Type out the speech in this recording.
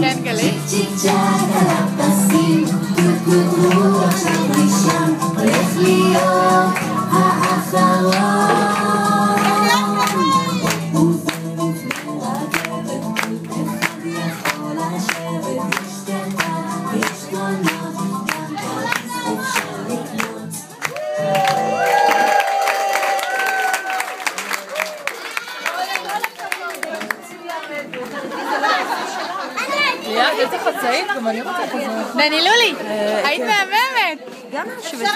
כן, גלי. צ'יק צ'ק על הפסים, תראו עכשיו ראשון, הולך להיות האחרון. ובלפני רכבת, אחד יכול לשבת, יש קטע, יש קונות, גם כרטיס אפשר לקנות. איזה חצאית, גם אני רוצה כזה. דני לולי, היית מהממת. גם אני חושבת